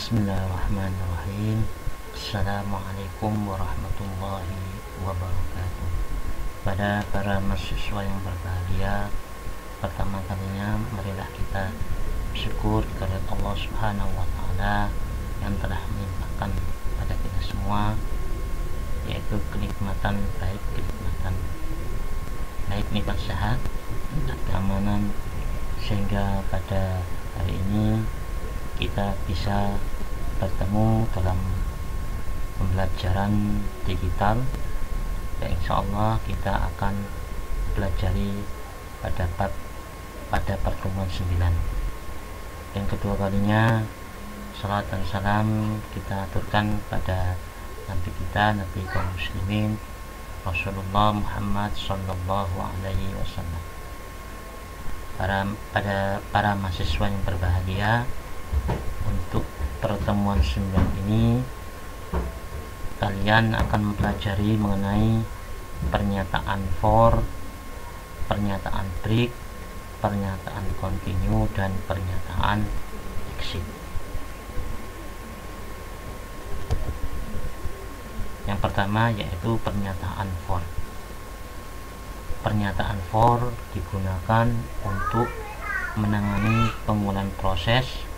Bismillahirrahmanirrahim. Assalamualaikum warahmatullahi wabarakatuh. Pada para mahasiswa yang berbahagia, pertama kalinya marilah kita bersyukur kepada Allah Subhanahu wa Ta'ala yang telah melimpahkan pada kita semua, yaitu kenikmatan baik nikmat sehat dan keamanan, sehingga pada hari ini kita bisa bertemu dalam pembelajaran digital, dan insya Allah kita akan pelajari pada pertemuan 9. Yang kedua kalinya, salat dan salam kita aturkan pada Nabi kita, Nabi kaum muslimin, Rasulullah Muhammad Sallallahu Alaihi Wasallam. Para mahasiswa yang berbahagia, untuk pertemuan 9 ini kalian akan mempelajari mengenai pernyataan for, pernyataan break, pernyataan continue, dan pernyataan exit. Yang pertama yaitu pernyataan for. Pernyataan for digunakan untuk menangani pengulangan proses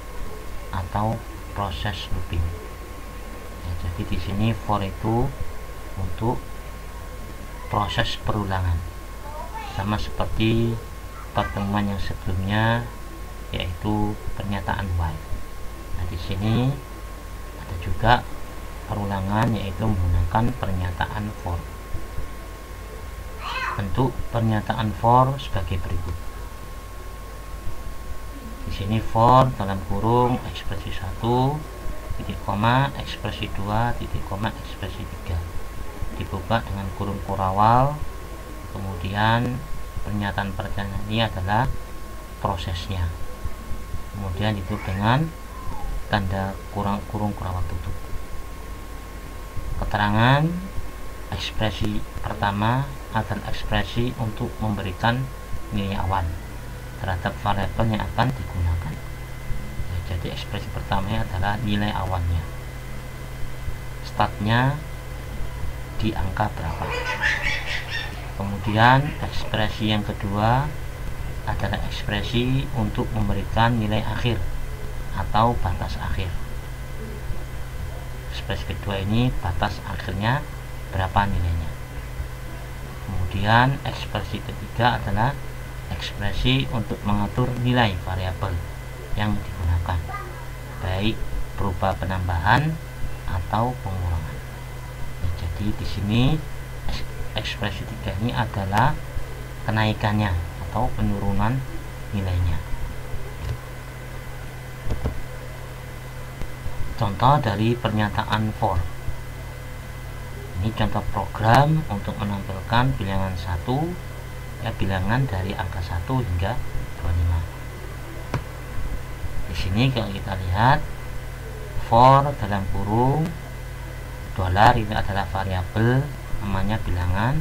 atau proses looping. Ya, jadi di sini for itu untuk proses perulangan, sama seperti pertemuan yang sebelumnya yaitu pernyataan while. Nah, di sini ada juga perulangan yaitu menggunakan pernyataan for. Bentuk pernyataan for sebagai berikut. Di sini for dalam kurung ekspresi 1 titik koma ekspresi 2 titik koma ekspresi 3 dibuka dengan kurung kurawal. Kemudian pernyataan ini adalah prosesnya, kemudian ditutup dengan tanda kurung kurawal tutup. Keterangan ekspresi pertama adalah ekspresi untuk memberikan nilai awal terhadap variabel yang akan digunakan. Ya, jadi ekspresi pertamanya adalah nilai awalnya, startnya di angka berapa. Kemudian ekspresi yang kedua adalah ekspresi untuk memberikan nilai akhir atau batas akhir. Ekspresi kedua ini batas akhirnya berapa nilainya. Kemudian ekspresi ketiga adalah ekspresi untuk mengatur nilai variabel yang digunakan, baik berupa penambahan atau pengurangan. Ya, jadi di sini ekspresi 3 ini adalah kenaikannya atau penurunan nilainya. Contoh dari pernyataan for. Ini contoh program untuk menampilkan bilangan 1, ya, bilangan dari angka 1 hingga 25. Di sini kalau kita lihat for dalam kurung dolar ini adalah variabel, namanya bilangan,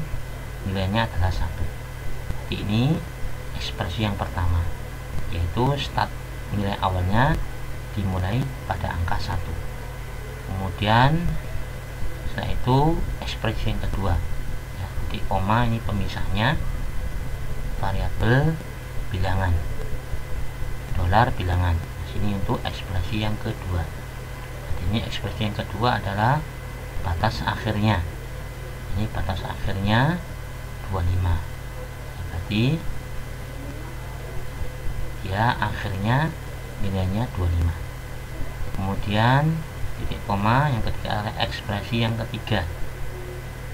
nilainya adalah 1. Ini ekspresi yang pertama, yaitu start nilai awalnya dimulai pada angka 1. Kemudian setelah itu ekspresi yang kedua, ya, titik koma ini pemisahnya, variabel bilangan, dolar bilangan. Sini untuk ekspresi yang kedua. Ini ekspresi yang kedua adalah batas akhirnya. Ini batas akhirnya 25. Berarti ya akhirnya nilainya 25. Kemudian titik koma yang ketiga adalah ekspresi yang ketiga,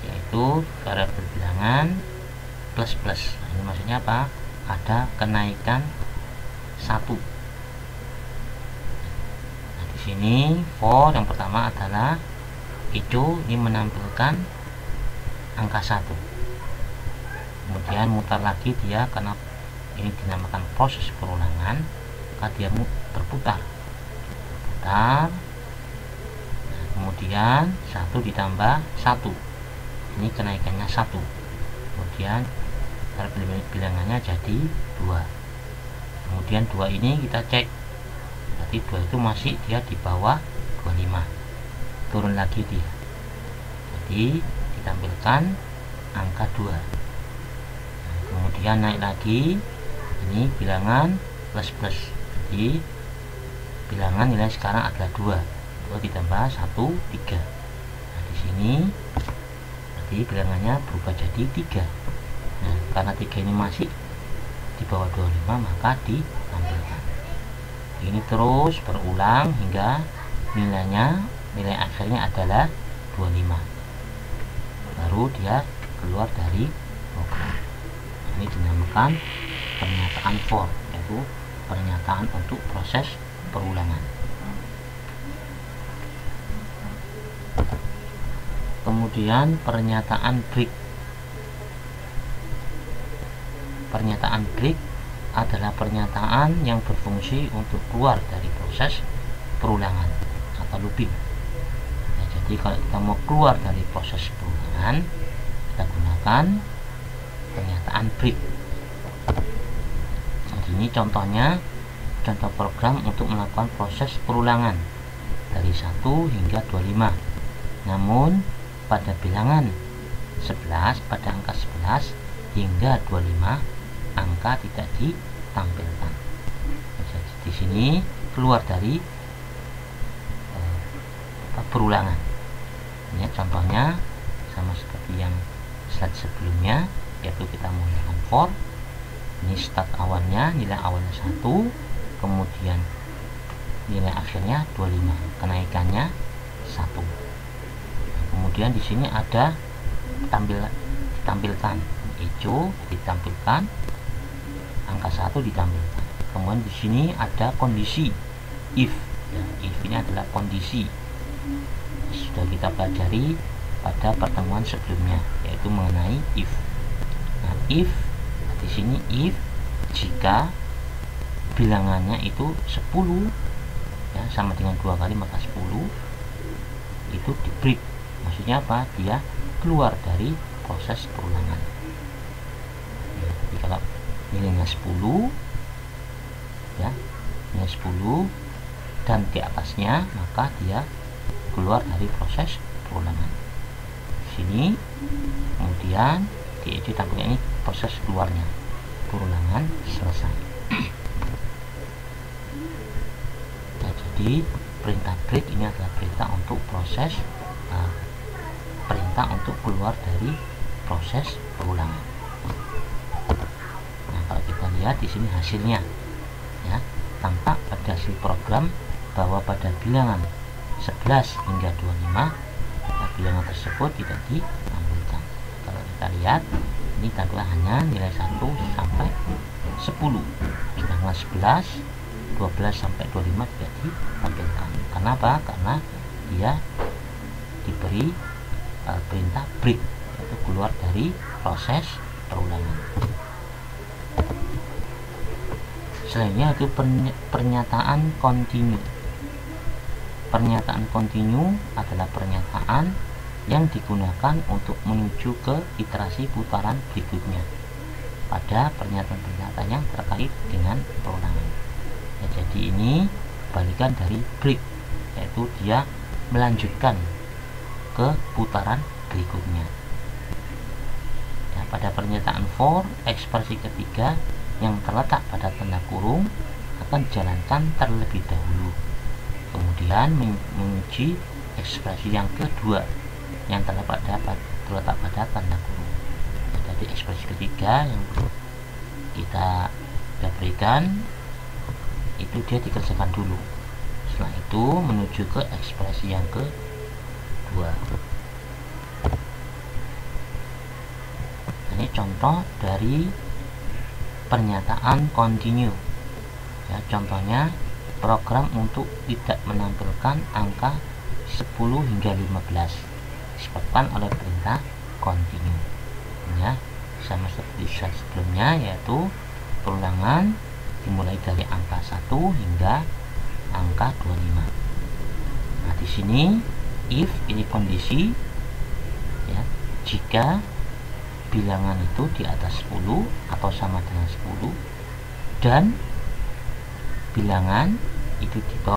yaitu variabel bilangan plus plus. Nah, ini maksudnya apa? Ada kenaikan 1. Nah, di sini for yang pertama adalah hijau, ini menampilkan angka 1. Kemudian mutar lagi dia, karena ini dinamakan proses perulangan, maka dia berputar. Nah, kemudian 1 ditambah 1, ini kenaikannya 1. Kemudian bilangannya jadi 2. Kemudian 2 ini kita cek, berarti 2 itu masih dia di bawah 25. Turun lagi dia, jadi ditampilkan angka 2. Nah, kemudian naik lagi, ini bilangan plus, jadi bilangan nilai sekarang adalah 2 ditambah 1, 3. Nah, di sini berarti bilangannya berubah jadi 3. Nah, karena 3 ini masih di bawah 25, maka ditampilkan. Ini terus berulang hingga nilai akhirnya adalah 25. Baru dia keluar dari program. Ini dinamakan pernyataan for, yaitu pernyataan untuk proses perulangan. Kemudian pernyataan break. Pernyataan break adalah pernyataan yang berfungsi untuk keluar dari proses perulangan atau looping. Nah, jadi kalau kita mau keluar dari proses perulangan, kita gunakan pernyataan break. Jadi ini contohnya, contoh program untuk melakukan proses perulangan dari 1 hingga 25. Namun pada bilangan 11, pada angka 11 hingga 25, angka tidak ditampilkan. Jadi di sini keluar dari perulangan. Ini contohnya sama seperti yang slide sebelumnya, yaitu kita menggunakan for. Ini start awalnya, nilai awalnya 1, kemudian nilai akhirnya 25, kenaikannya 1. Kemudian di sini ada ditampilkan hijau, ditampilkan angka 1, ditampilkan. Kemudian di sini ada kondisi if, ya, if ini adalah kondisi, sudah kita pelajari pada pertemuan sebelumnya, yaitu mengenai if. Nah, if di sini if jika bilangannya itu 10, ya, sama dengan 2 kali maka 10, itu di break. Maksudnya apa? Dia keluar dari proses perulangan. Jadi kalau nilainya 10, ya, nilai 10 dan di atasnya, maka dia keluar dari proses perulangan. Di sini kemudian di edit tampilnya ini proses keluarnya, perulangan selesai. Nah, jadi perintah break ini adalah perintah untuk proses perintah untuk keluar dari proses perulangan. Nah, kalau kita lihat di sini hasilnya, ya, tampak pada hasil program bahwa pada bilangan 11 hingga 25, bilangan tersebut tidak ditampilkan. Kalau kita lihat, ini tampilkan hanya nilai 1 sampai 10, sedangkan 11, 12 sampai 25 tidak ditampilkan. Kenapa? Karena dia diberi perintah break, yaitu keluar dari proses perulangan. Selanjutnya itu pernyataan continue. Pernyataan continue adalah pernyataan yang digunakan untuk menuju ke iterasi putaran berikutnya pada pernyataan-pernyataan yang terkait dengan perulangan. Ya, jadi ini balikan dari break, yaitu dia melanjutkan ke putaran berikutnya. Ya, pada pernyataan for, ekspresi ketiga yang terletak pada tanda kurung akan dijalankan terlebih dahulu, kemudian menguji ekspresi yang kedua yang terletak pada tanda kurung. Jadi ekspresi ketiga yang kita berikan itu dia dikerjakan dulu, setelah itu menuju ke ekspresi yang kedua. Ini contoh dari pernyataan continue, ya, contohnya program untuk tidak menampilkan angka 10 hingga 15 disebabkan oleh perintah continue, ya, sama seperti slide sebelumnya, yaitu perulangan dimulai dari angka 1 hingga angka 25. Nah, di sini if ini kondisi, ya, jika bilangan itu di atas 10 atau sama dengan 10 dan bilangan itu di bawah